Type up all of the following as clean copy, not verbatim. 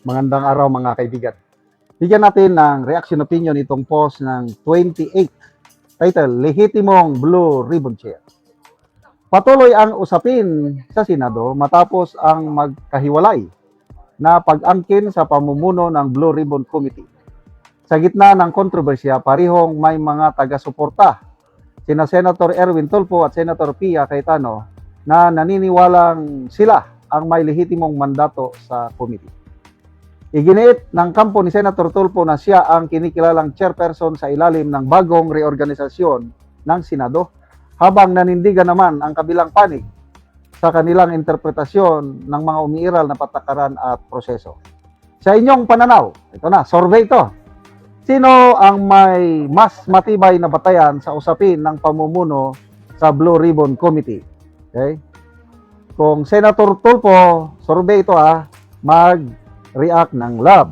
Magandang araw mga kaibigan. Bigyan natin ng reaction opinion itong post ng 28. Title, Lehitimong Blue Ribbon Chair. Patuloy ang usapin sa Senado matapos ang magkahiwalay na pag-angkin sa pamumuno ng Blue Ribbon Committee. Sa gitna ng kontrobersya, parihong may mga taga-suporta, sina Senator Erwin Tulfo at Senator Pia Cayetano, na naniniwalang sila ang may lehitimong mandato sa committee. Iginiit ng kampo ni Senator Tulfo na siya ang kinikilalang chairperson sa ilalim ng bagong reorganisasyon ng Senado, habang nanindigan naman ang kabilang panig sa kanilang interpretasyon ng mga umiiral na patakaran at proseso. Sa inyong pananaw, ito na, survey ito. Sino ang may mas matibay na batayan sa usapin ng pamumuno sa Blue Ribbon Committee? Okay? Kung Senator Tulfo, survey ito mag-react ng love.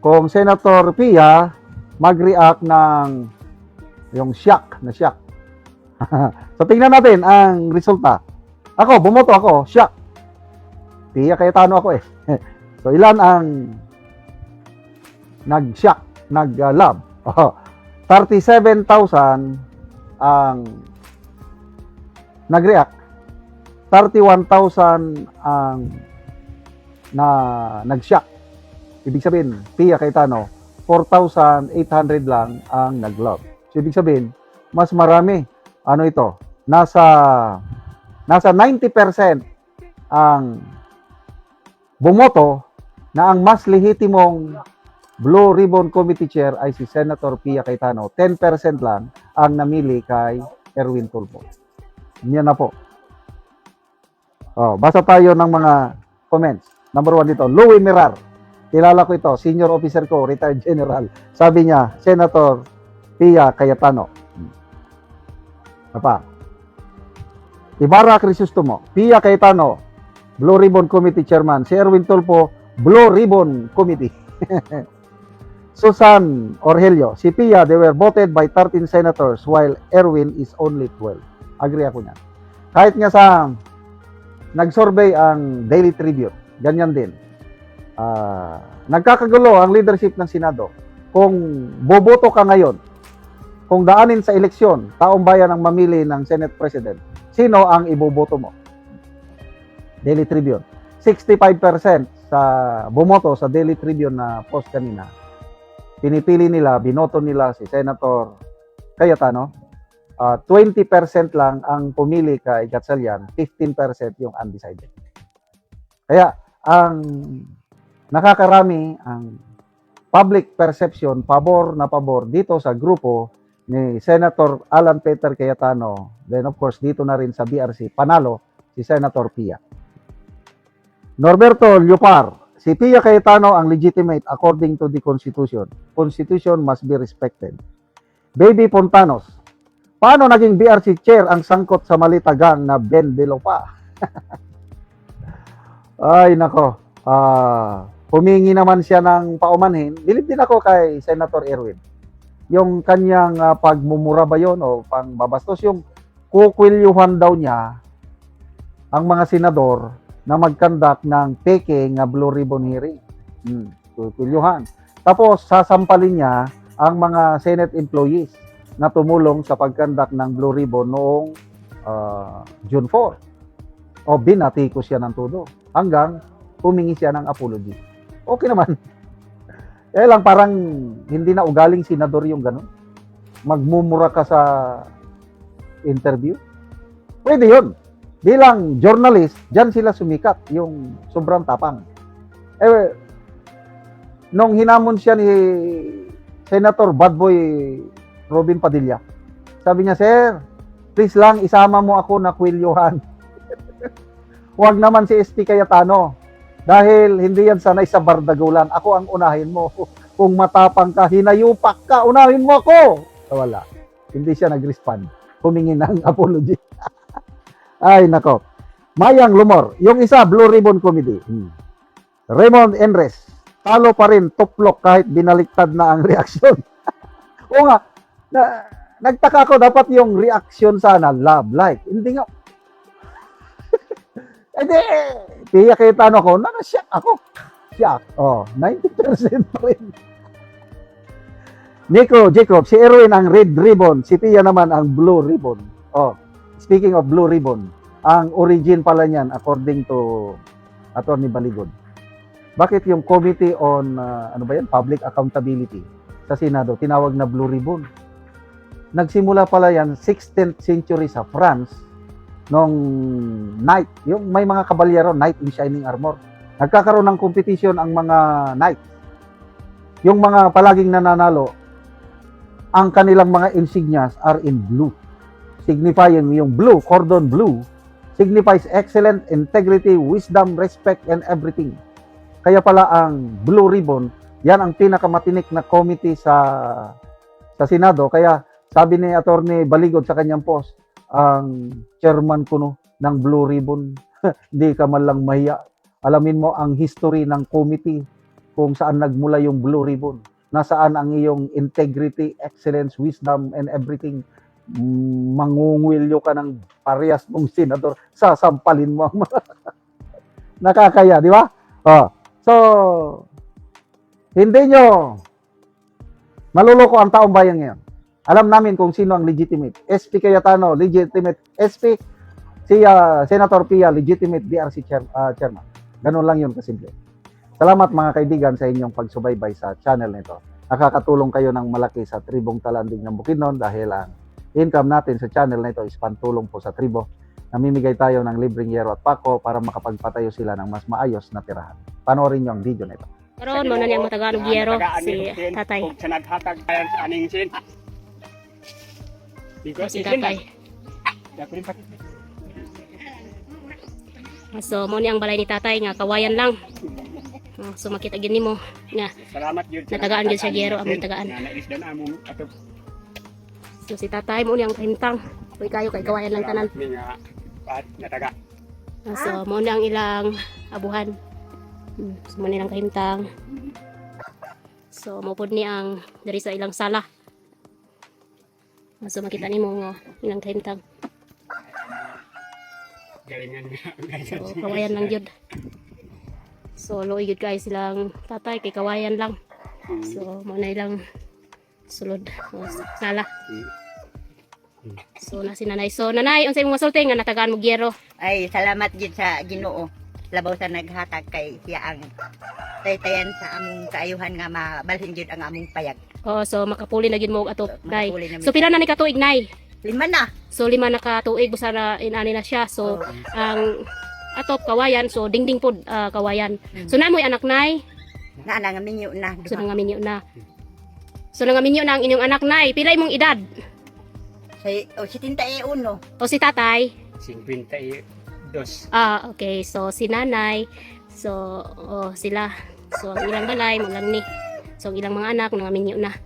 Kung Senator Pia, mag-react ng yung shock, na shock. So tingnan natin ang resulta. Ako, bumoto ako, shock. Pia Cayetano ako eh. So ilan ang nag-shock, nag-love? 37,000 ang nag-react. 31,000 ang nag-shock. Ibig sabihin, Pia Cayetano, 4,800 lang ang nag-love. So ibig sabihin, mas marami. Ano ito? Nasa 90% ang bumoto na ang mas lehitimong Blue Ribbon Committee Chair ay si Senator Pia Cayetano. 10% lang ang namili kay Erwin Tulfo. Yan na po. Basa tayo ng mga comments. Number 1 dito, Louie Mirar. Kilala ko ito, senior officer ko, retired general. Sabi niya, Senator Pia Cayetano. Apa? Ibarra Crisostomo, Pia Cayetano, Blue Ribbon Committee Chairman. Si Erwin Tulfo, Blue Ribbon Committee. Susan Orhelio, si Pia, they were voted by 13 senators while Erwin is only 12. Agree ako niyan. Kahit nga sa nag-survey ang Daily Tribune, ganyan din. Nagkakagulo ang leadership ng Senado. Kung boboto ka ngayon, kung daanin sa eleksyon, taong bayan ang mamili ng Senate President, sino ang iboboto mo? Daily Tribune. 65% sa bumoto sa Daily Tribune na post kanina. Pinipili nila, binoto nila si Senator Cayetano. 20% lang ang pumili kay Gatchalian, 15% yung undecided. Kaya ang nakakarami ang public perception, pabor na pabor dito sa grupo ni Senator Alan Peter Cayetano. Then of course dito na rin sa BRC, panalo si Senator Pia. Norberto Liopar, si Pia Cayetano ang legitimate according to the Constitution. Constitution must be respected. Baby Pontanos, paano naging BRC chair ang sangkot sa malitagang na Ben De Lopa? Ay nako, humingi naman siya ng paumanhin. Bilib din ako kay Senator Erwin. Yung kanyang pagmumura ba yun o pangbabastos, yung kukwiliuhan daw niya ang mga senador na mag-conduct ng peke nga Blue Ribbon hearing. Kukwiliuhan. Tapos sasampalin niya ang mga Senate employees na tumulong sa pag-conduct ng Blue Ribbon noong June 4. O binatikos siya ng todo hanggang humingi siya ng apology. Okay naman. Lang parang hindi na ugaling senador yung ganun. Magmumura ka sa interview. Pwede yun. Bilang journalist, dyan sila sumikat, yung sobrang tapang. Nung hinamon siya ni Senator Badboy Robin Padilla, sabi niya, Sir, please lang isama mo ako na kwilyohan. Huwag naman si SP Cayetano. Dahil hindi yan sanay sa bardagulan. Ako ang unahin mo. Kung matapang ka, hinayupak ka, unahin mo ako. Wala. Hindi siya nag-respond. Humingi ng apology. Ay, nako. Mayang Lumor. Yung isa, Blue Ribbon Committee. Raymond Enres. Talo pa rin, tuplok kahit binaliktad na ang reaksyon. O nga, nagtaka ko, dapat yung reaksyon sana, love, like. Hindi nga. Pia Cayetano ako, nakasyak ako. Siya, 90% pa rin. Nico, Jacob, si Erwin ang red ribbon, si Pia naman ang blue ribbon. Speaking of blue ribbon, ang origin pala niyan according to Attorney Baligod. Bakit yung Committee on Public Accountability sa Senado tinawag na blue ribbon? Nagsimula pala yan 16th century sa France nung knight, yung may mga kabalyero, knight in shining armor. Nagkakaroon ng competition ang mga knight. Yung mga palaging nananalo, ang kanilang mga insignias are in blue. Signifying yung blue, cordon blue, signifies excellent integrity, wisdom, respect, and everything. Kaya pala ang blue ribbon, yan ang pinakamatinik na committee sa Senado. Kaya sabi ni Attorney Baligod sa kanyang post, ang chairman ko ng blue ribbon, hindi ka man lang mahiya. Alamin mo ang history ng committee kung saan nagmula yung blue ribbon. Nasaan ang iyong integrity, excellence, wisdom, and everything. Mangungwilyo ka ng parehas mong senador, sasampalin mo ang mga nakakaya, di ba? So, hindi nyo maluloko ang taong bayan ngayon. Alam namin kung sino ang legitimate. SP Cayetano, legitimate SP. Si Senator Pia, legitimate DRC chairman. Ganun lang yun kasimple. Salamat mga kaibigan sa inyong pagsubaybay sa channel nito. Nakakatulong kayo ng malaki sa tribong Talanding ng Bukidnon dahil ang income natin sa channel nito is pantulong po sa tribo. Namimigay tayo ng libreng yero at pako para makapagpatayo sila ng mas maayos na tirahan. Panoorin nyo ang video nito. Karon mo na niyang matagaan og yero si tatay. Sa naghatag tayo sa aning sin. Si tatay. So mo ni ang balay ni tatay nga kawayan lang. So makita gid nimo nga Salamat gyud. natagaan gyud sa yero among tagaan. Naisdan among ato. So si tatay mo ni ang kahimtang. Uy kayo kay kawayan lang tanan. Nga nataga. So mo ni ang ilang abuhan. So mo ni ang kahimtang. So mo pod ni ang diri sa ilang sala. So makita nimo nga ilang kahimtang. Galingan nga. So kawayan lang gyud. So loy gyud guys silang tatay kay kawayan lang. So mo na ilang sulod sala. So na si nanay. So nanay unsay imong masulti nga natagaan mo gyero? Ay, salamat gid sa Ginoo. Labaw sa naghatag kay siya ang taytayan sa among kaayuhan nga mabalhin gid ang among payag. Oh, so makapuli na gyud mo og atop nay. Makapuli na mi. So pila na ni katuig nay? 5 na. So 5 na katuig busa na inani na siya. So ang atop kawayan so dingding pod kawayan. So namoy anak nay. Na nga minyo na. So nangaminyo na. So nangaminyo na ang inyong anak nay. Pila imong edad? Say, o 71. O si tatay? 52. Okay. So si nanay. So sila. So ang ilang balay mo lang ni. So ang ilang mga anak nangaminyo na.